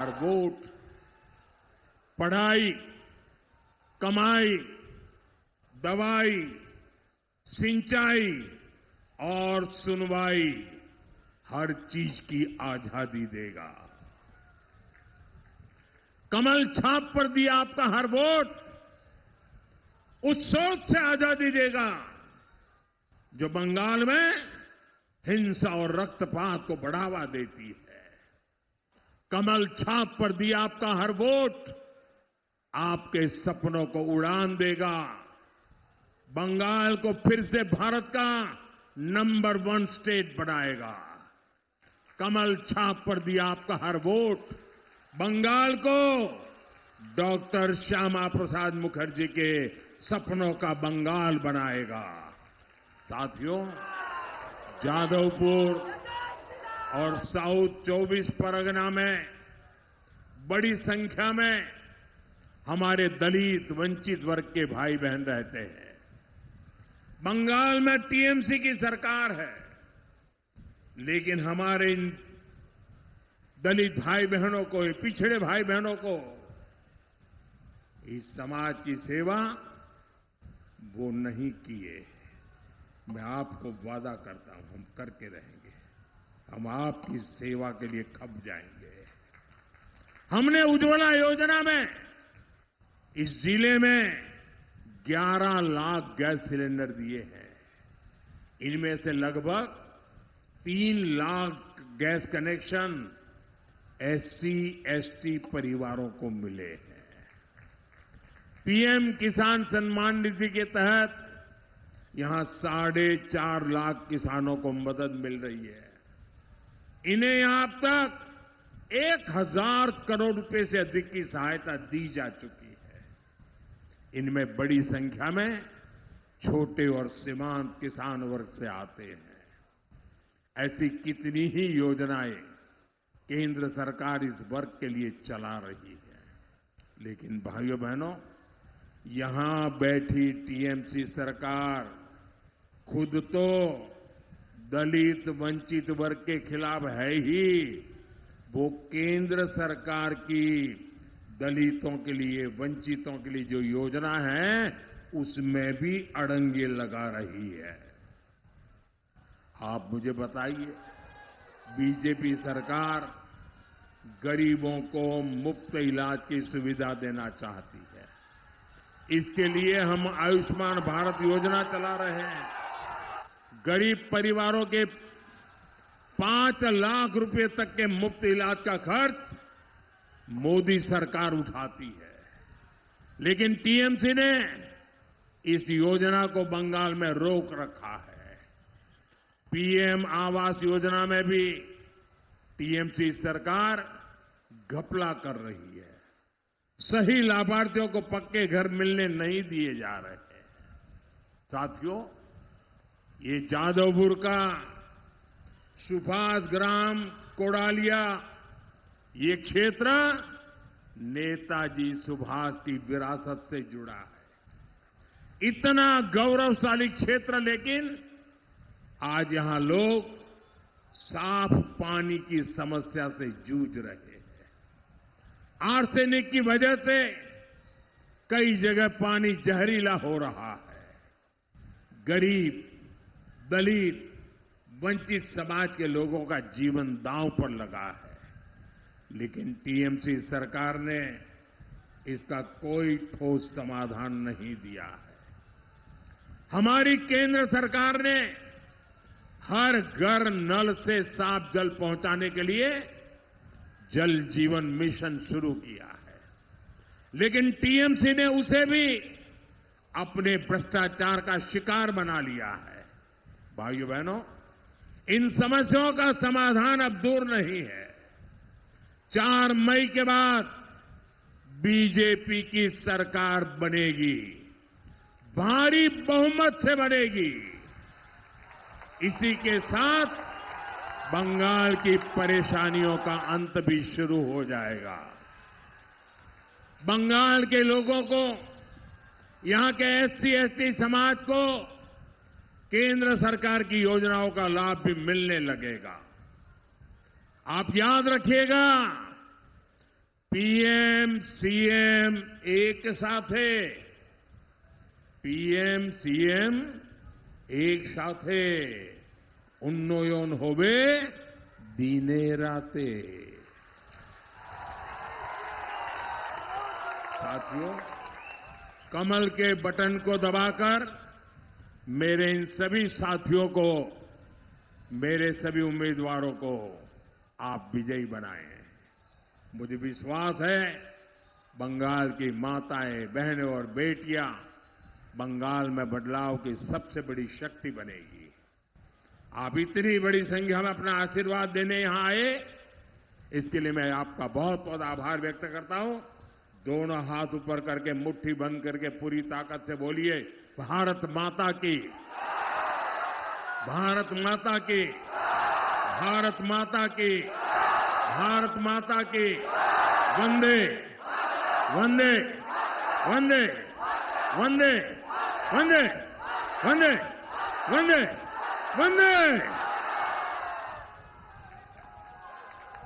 और वोट पढ़ाई, कमाई, दवाई, सिंचाई और सुनवाई हर चीज की आजादी देगा। कमल छाप पर दिया आपका हर वोट उस सोच से आजादी देगा जो बंगाल में हिंसा और रक्तपात को बढ़ावा देती है। कमल छाप पर दिया आपका हर वोट आपके सपनों को उड़ान देगा, बंगाल को फिर से भारत का नंबर 1 स्टेट बनाएगा। कमल छाप पर दिया आपका हर वोट बंगाल को डॉक्टर श्यामा प्रसाद मुखर्जी के सपनों का बंगाल बनाएगा। साथियों, जादवपुर और साउथ 24 परगना में बड़ी संख्या में हमारे दलित वंचित वर्ग के भाई बहन रहते हैं। बंगाल में टीएमसी की सरकार है, लेकिन हमारे इन दलित भाई बहनों को, पिछड़े भाई बहनों को इस समाज की सेवा वो नहीं किए। मैं आपको वादा करता हूं, हम करके रहेंगे। हम आपकी सेवा के लिए खप जाएंगे। हमने उज्ज्वला योजना में इस जिले में 11 लाख गैस सिलेंडर दिए हैं। इनमें से लगभग 3 lakh gas connection SC ST परिवारों को मिले हैं। पीएम किसान सम्मान निधि के तहत यहां 4.5 लाख किसानों को मदद मिल रही है। इन्हें यहां अब तक 1000 करोड़ रुपए से अधिक की सहायता दी जा चुकी है। इनमें बड़ी संख्या में छोटे और सीमांत किसान वर्ग से आते हैं। ऐसी कितनी ही योजनाएं केंद्र सरकार इस वर्ग के लिए चला रही है। लेकिन भाइयों बहनों, यहां बैठी टीएमसी सरकार खुद तो दलित वंचित वर्ग के खिलाफ है ही, वो केंद्र सरकार की दलितों के लिए, वंचितों के लिए जो योजना है उसमें भी अड़ंगे लगा रही है। आप मुझे बताइए, बीजेपी सरकार गरीबों को मुफ्त इलाज की सुविधा देना चाहती है। इसके लिए हम आयुष्मान भारत योजना चला रहे हैं। गरीब परिवारों के 5 लाख रुपए तक के मुफ्त इलाज का खर्च मोदी सरकार उठाती है। लेकिन टीएमसी ने इस योजना को बंगाल में रोक रखा है। पीएम आवास योजना में भी टीएमसी सरकार घपला कर रही है। सही लाभार्थियों को पक्के घर मिलने नहीं दिए जा रहे हैं। साथियों, ये जादवपुर का सुभाष ग्राम कोडालिया, ये क्षेत्र नेताजी सुभाष की विरासत से जुड़ा है। इतना गौरवशाली क्षेत्र, लेकिन आज यहां लोग साफ पानी की समस्या से जूझ रहे हैं। आर्सेनिक की वजह से कई जगह पानी जहरीला हो रहा है। गरीब, दलित, वंचित समाज के लोगों का जीवन दांव पर लगा है। लेकिन टीएमसी सरकार ने इसका कोई ठोस समाधान नहीं दिया है। हमारी केंद्र सरकार ने हर घर नल से साफ जल पहुंचाने के लिए जल जीवन मिशन शुरू किया है। लेकिन टीएमसी ने उसे भी अपने भ्रष्टाचार का शिकार बना लिया है। भाइयों बहनों, इन समस्याओं का समाधान अब दूर नहीं है। 4 मई के बाद बीजेपी की सरकार बनेगी, भारी बहुमत से बनेगी। इसी के साथ बंगाल की परेशानियों का अंत भी शुरू हो जाएगा। बंगाल के लोगों को, यहां के एससी एसटी समाज को केंद्र सरकार की योजनाओं का लाभ भी मिलने लगेगा। आप याद रखिएगा, पीएम सीएम एक साथे, पीएम सीएम एक साथे उन्नयन होवे दिने राते। साथियों, कमल के बटन को दबाकर मेरे इन सभी साथियों को, मेरे सभी उम्मीदवारों को आप विजयी बनाएं। मुझे विश्वास है बंगाल की माताएं, बहनें और बेटियां बंगाल में बदलाव की सबसे बड़ी शक्ति बनेगी। आप इतनी बड़ी संख्या में अपना आशीर्वाद देने यहां आए, इसके लिए मैं आपका बहुत बहुत आभार व्यक्त करता हूं। दोनों हाथ ऊपर करके मुट्ठी बंद करके पूरी ताकत से बोलिए, भारत माता की, भारत माता की, भारत माता की, भारत माता की। वंदे वंदे वंदे वंदे वंदे वंदे वंदे वंदे।